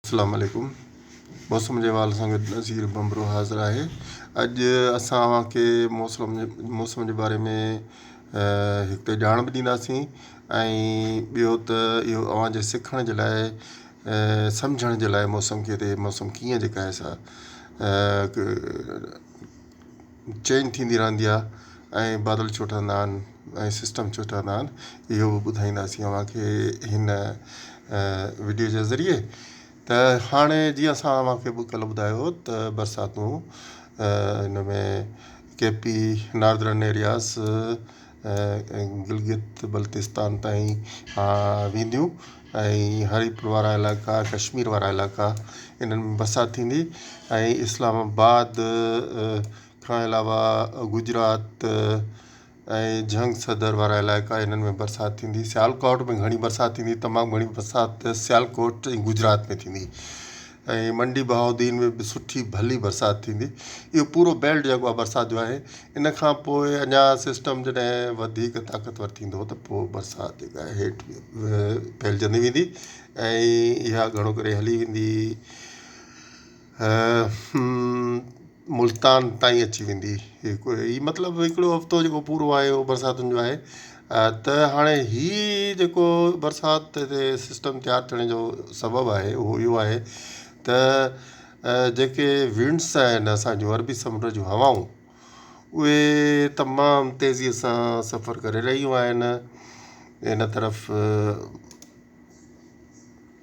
अस्सलाम वालेकुम। मौसम जे हवाले सां गॾु नज़ीर बम्बरो हाज़िर आहे। अॼु असां तव्हांखे मौसम जे बारे में हिकु त ॼाण बि ॾींदासीं ऐं ॿियो त इहो अव्हांजे सिखण जे लाइ सम्झण जे लाइ मौसम खे त मौसम कीअं जेका आहे सा चेंज थींदी रहंदी आहे ऐं बादल छो ठहंदा आहिनि ऐं सिस्टम छो ठहंदा आहिनि, इहो बि ॿुधाईंदासीं तव्हांखे हिन वीडियो जे ज़रिए। त हाणे जीअं असां तव्हांखे कल्ह ॿुधायो त बरसातूं हिन में KP northern areas Gilgit Baltistan ताईं वेंदियूं ऐं हरिपुर वारा इलाइक़ा, कश्मीर वारा इलाइक़ा, इन्हनि में बरसाति थींदी ऐं इस्लामाबाद खां अलावा गुजरात ऐं जंग सदर वारा इलाइक़ा, इन्हनि में बरसाति थींदी। सियालकोट में घणी बरसाति थींदी, तमामु घणी बरसाति सियालकोट ऐं गुजरात में थींदी ऐं मंडी बहाउद्दीन में बि सुठी भली बरसाति थींदी। इहो पूरो बेल्ट जेको आहे बरसाति जो आहे। इन खां पोइ अञा सिस्टम जॾहिं वधीक ताक़तवर थींदो त पोइ बरसाति जेका आहे हेठि फैलिजंदी वेंदी ऐं इहा घणो करे हली वेंदी मुल्तान ताईं अची वेंदी। हीअ मतिलबु हिकिड़ो हफ़्तो जेको पूरो आहे उहो बरसातुनि जो आहे। त हाणे हीअ जेको बरसाति ते सिस्टम तयारु थियण जो सबबु आहे उहो इहो आहे त जेके विंड्स आहिनि असांजूं अरबी समुंड जूं हवाऊं, उहे तमामु तेज़ीअ सां सफ़र करे रहियूं आहिनि इन तरफ़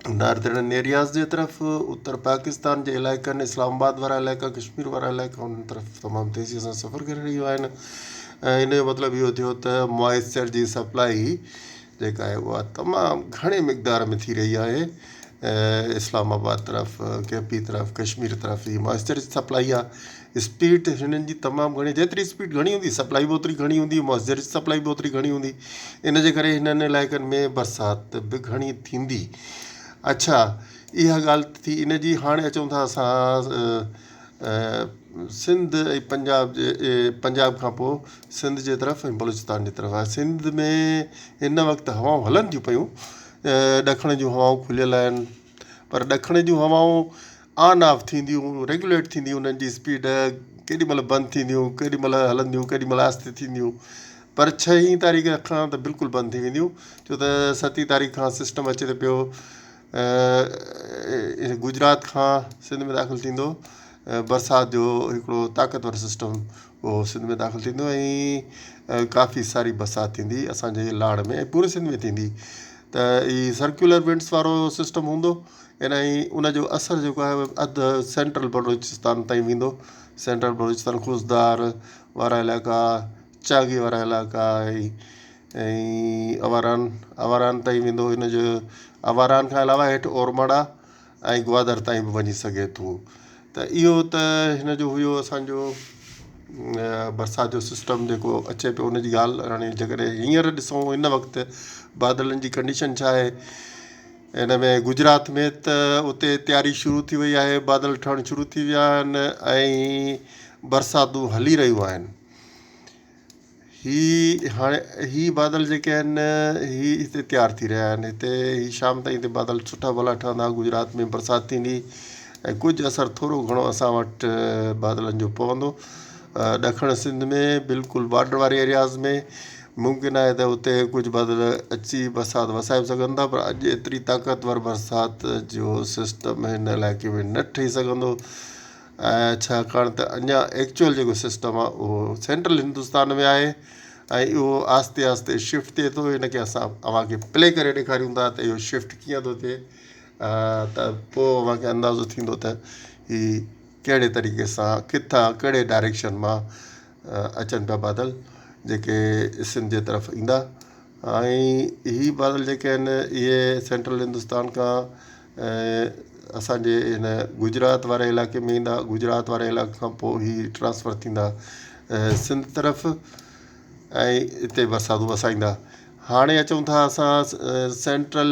नॉर्दर्न एरियाज़ जे तरफ़, उत्तर पाकिस्तान जे इलाइक़नि, इस्लामाबाद वारा इलाइक़ा, कश्मीर वारा इलाइक़ा, उन तरफ़ तमामु तेज़ीअ सां सफ़र करे रहियूं आहिनि। ऐं इन जो मतिलबु इहो थियो त मॉइस्चर जी सप्लाई जेका आहे उहा तमामु घणे मिक़दार में थी रही आहे। इस्लामाबाद तरफ़, केपी तरफ़, कश्मीर तरफ़ जी मॉइस्चर जी सप्लाई आहे। स्पीड हिननि जी तमामु घणी, जेतिरी स्पीड घणी हूंदी सप्लाई बि ओतिरी घणी हूंदी, मॉइस्चर जी सप्लाई बि ओतिरी घणी हूंदी। इन जे करे हिननि इलाइक़नि में बरसाति बि घणी थींदी। अच्छा, इहा ॻाल्हि थी। इन जी हाणे अचूं था असां सिंध ऐं पंजाब खां पोइ सिंध जे तरफ़ ऐं बलूचिस्तान जे तरफ़ आहे। सिंध में हिन वक़्तु हवाऊं हलनि थियूं पियूं, ॾखण जूं हवाऊं खुलियल आहिनि, पर ॾखण जूं हवाऊं ऑन ऑफ थींदियूं, रेगुलेट थींदियूं, उन्हनि जी स्पीड केॾी महिल बंदि थींदियूं, केॾी महिल हलंदियूं, केॾी महिल आहिस्ते थींदियूं। पर 6 तारीख़ खां त बिल्कुलु बंदि थी वेंदियूं, छो त 7 तारीख़ खां सिस्टम अचे थो पियो गुजरात खां सिंध में दाख़िलु थींदो। बरसाति जो हिकिड़ो ताक़तवर सिस्टम उहो सिंध में दाख़िलु थींदो ऐं काफ़ी सारी बरसाति थींदी असांजे लाड़ में ऐं पूरे सिंध में थींदी। त हीअ सर्कुलर विंड्स वारो सिस्टम हूंदो इन ऐं उनजो असरु जेको आहे अधु सेंट्रल बलूचिस्तान ताईं वेंदो। सेंट्रल बलूचिस्तान, खुशदार वारा इलाइक़ा, चागी वारा इलाइक़ा ऐं अवारान ताईं वेंदो। हिनजो अवारान खां अलावा हेठि ओरमाड़ा ऐं ग्वादर ताईं बि वञी सघे थो। त इहो त हिन जो हुयो असांजो बरसाति जो सिस्टम जेको अचे पियो उनजी ॻाल्हि। हाणे जेकॾहिं हींअर ॾिसूं हिन वक़्तु बादलनि जी कंडीशन छा आहे हिन में गुजरात में, त उते तयारी शुरू थी वई आहे, बादल ठहणु शुरू थी विया आहिनि ऐं बरसातूं हली रहियूं आहिनि। ही बादल जेके आहिनि ही हिते तयारु थी रहिया आहिनि। हिते ही शाम ताईं हिते बादल सुठा भला ठहंदा, गुजरात में बरसाति थींदी ऐं कुझु असरु थोरो घणो असां वटि बादलनि जो पवंदो। ॾखण सिंध में बिल्कुलु बॉर्डर वारे एरियाज़ में मुमकिन आहे त उते कुझु बादल अची बरसाति वसाए बि सघनि था, पर अॼु एतिरी ताक़तवर बरसाति जो सिस्टम हिन इलाइक़े में न ठही सघंदो। छाकाणि त अञा एक्चुअल जेको सिस्टम आहे उहो सेंट्रल हिंदुस्तान में आहे ऐं इहो आहिस्ते आहिस्ते शिफ्ट थिए थो। हिनखे असां अव्हांखे प्ले करे ॾेखारियूं था त इहो शिफ्ट कीअं थो थिए, त पोइ अव्हांखे अंदाज़ो थींदो त हीअ कहिड़े तरीक़े सां किथां कहिड़े डायरेक्शन मां अचनि पिया बादल जेके सिंध जे तरफ़ ईंदा। ऐं ही बादल जेके आहिनि इहे सेंट्रल हिंदुस्तान खां असांजे हिन गुजरात वारे इलाइक़े में ईंदा। गुजरात वारे इलाइक़े खां पोइ ही ट्रांसफर थींदा सिंध तरफ़ ऐं हिते बरसातूं वसाईंदा। हाणे अचूं था असां सेंट्रल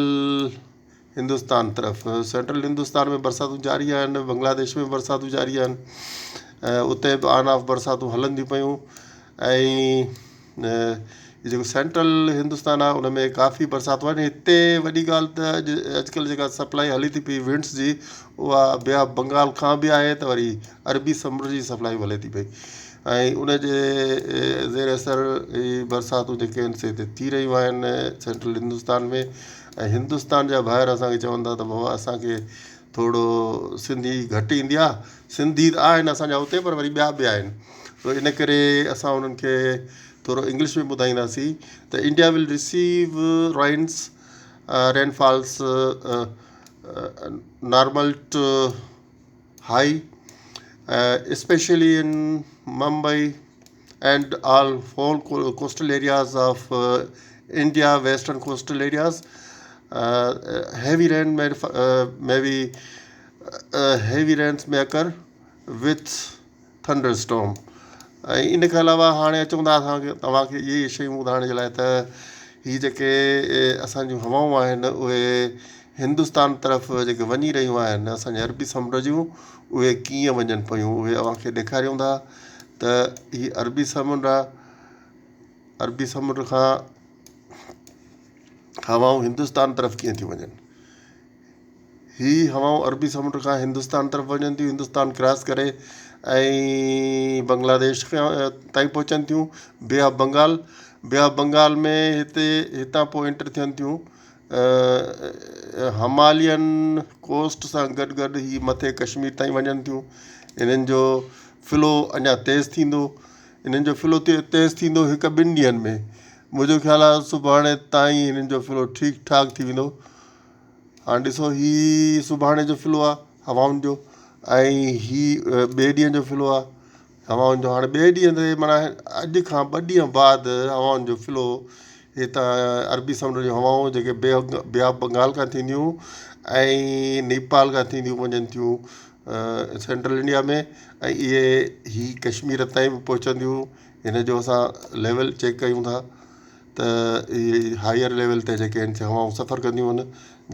हिंदुस्तान तरफ़। सेंट्रल हिंदुस्तान में बरसातूं जारी आहिनि, बांग्लादेश में बरसातूं जारी आहिनि, उते बि ऑन ऑफ बरसातूं हलनि थियूं पियूं ऐं ही जेको सेंट्रल हिंदुस्तान आहे उन में काफ़ी बरसाति वञे। हिते वॾी ॻाल्हि त अॼुकल्ह जेका सप्लाई हली थी पई विंड्स जी, उहा बे ऑफ बंगाल खां बि आहे, त वरी अरबी समुंड जी सप्लाई हले थी पई, ऐं उन जे ज़ेर असर ही बरसातूं जेके आहिनि से हिते थी रहियूं आहिनि सेंट्रल हिंदुस्तान में। ऐं हिंदुस्तान जा ॿाहिरि असांखे चवंदा त बाबा असांखे थोरो सिंधी घटि ईंदी आहे, सिंधी आहिनि असांजा हुते पर वरी ॿिया बि आहिनि, त इन करे असां उन्हनि खे थोरो इंग्लिश में ॿुधाईंदासीं त India will receive rainfalls normal to high, especially in Mumbai and all whole coastal areas of India, western coastal areas. Heavy rain maybe heavy rains may occur with thunderstorm. ऐं इन खां अलावा हाणे अचूं था असांखे तव्हांखे इहे शयूं ॿुधाइण जे लाइ त हीअ जेके असांजूं हवाऊं आहिनि उहे हिंदुस्तान तरफ़ जेके वञी रहियूं आहिनि असांजे अरबी समुंड जूं, उहे कीअं वञनि पियूं उहे अव्हांखे ॾेखारियूं था त हीअ अरबी समुंड आहे। अरबी समुंड खां हवाऊं हिंदुस्तान तरफ़ कीअं थियूं वञनि। हीअ हवाऊं अरबी समुंड खां हिंदुस्तान तरफ़ वञनि थियूं, हिंदुस्तान क्रॉस करे ऐं बांग्लादेश ताईं पहुचनि थियूं, बे ऑफ बंगाल में हितां पोइ एंटर थियनि थियूं हिमालयन कोस्ट सां गॾु गॾु ही मथे कश्मीर ताईं वञनि थियूं। इन्हनि जो फ्लो अञा तेज़ थींदो, इन्हनि जो फ्लो तेज़ थींदो 1-2 ॾींहंनि में। मुंहिंजो ख़्यालु आहे सुभाणे ताईं हिननि जो फ्लो ठीकु ठाक थी वेंदो। हाणे ॾिसो ही सुभाणे जो फ्लो आहे हवाउनि जो, ऐं ही ॿिए ॾींहं जो फ्लो आहे हवाउनि जो। हाणे ॿिए ॾींहं ते माना अॼु खां 2 ॾींहं बाद हवाउनि जो फ्लो हितां अरबी समुंड जूं हवाऊं जेके बे ऑफ बंगाल खां थींदियूं ऐं नेपाल खां थींदियूं वञनि थियूं सेंट्रल इंडिया में, ऐं ही कश्मीर ताईं बि पहुचंदियूं। हिन जो असां लेवल चेक कयूं था त इहे हायर लेवल ते जेके आहिनि हवाऊं सफ़र कंदियूं आहिनि,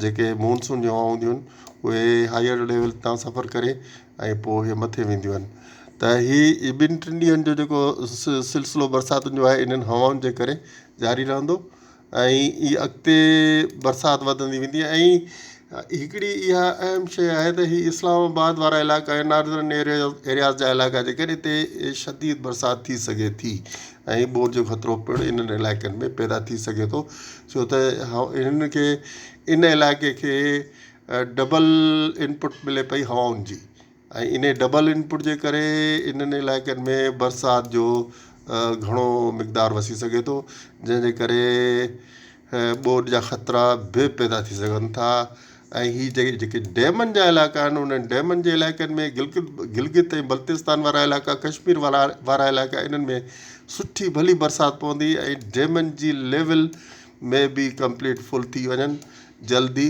जेके मानसून जूं हवाऊं हूंदियूं आहिनि उहे हायर लेवल तां सफ़र करे ऐं पोइ इहे मथे वेंदियूं आहिनि। त हीअ 2-3 ॾींहंनि जो जेको सिलसिलो बरसातुनि जो आहे इन्हनि हवाउनि जे करे जारी रहंदो, ऐं हीअ अॻिते बरसाति वधंदी वेंदी। ऐं हिकिड़ी इहा अहम शइ आहे त हीअ इस्लामाबाद वारा इलाइक़ा आहिनि, नॉर्दर्न एरियाज़ जा इलाइक़ा जेके आहिनि हिते शदीद बरसाति थी सघे थी, ऐं ॿोॾि जो ख़तरो पिणु इन्हनि इलाइक़नि में पैदा थी सघे थो, छो त इन्हनि खे इन इलाइक़े खे डबल इनपुट मिले पई हवाउनि जी, ऐं इन डबल इनपुट जे करे इन्हनि इलाइक़नि में बरसाति जो घणो मिक़दार वसी सघे थो, जंहिंजे करे ॿोॾि जा ख़तरा बि पैदा थी सघनि था। ऐं हीअ जेके डैमनि जा इलाइक़ा आहिनि उन्हनि डैमनि जे इलाइक़नि में गिलगित ऐं बल्तिस्तान वारा इलाइक़ा, कश्मीर वारा इलाइक़ा, इन्हनि में सुठी भली बरसाति पवंदी ऐं डैमनि जी लेवल में बि कंप्लीट फुल थी वञनि जल्दी,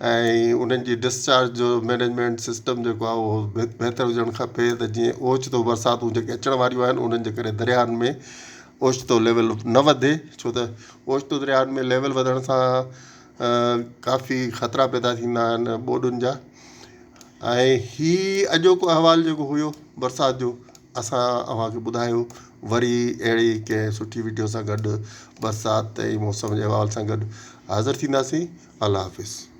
ऐं उन्हनि जी डिस्चार्ज जो मैनेजमेंट सिस्टम जेको आहे उहो बहितर हुजणु खपे, त जीअं ओचितो बरसातूं जेके अचण वारियूं आहिनि उन्हनि जे करे दरियानि में ओचितो लेवल न वधे, छो त ओचितो दरियानि में लेवल वधण सां काफ़ी ख़तरा पैदा थींदा आहिनि ॿोॾियुनि जा। ऐं हीअ अॼोको अहवालु जेको हुयो बरसाति जो असां अव्हांखे ॿुधायो, वरी अहिड़ी कंहिं सुठी वीडियो सां गॾु बरसाति ऐं मौसम जे अहवाल सां गॾु हाज़िर थींदासीं। अल्लाह हाफ़िज़।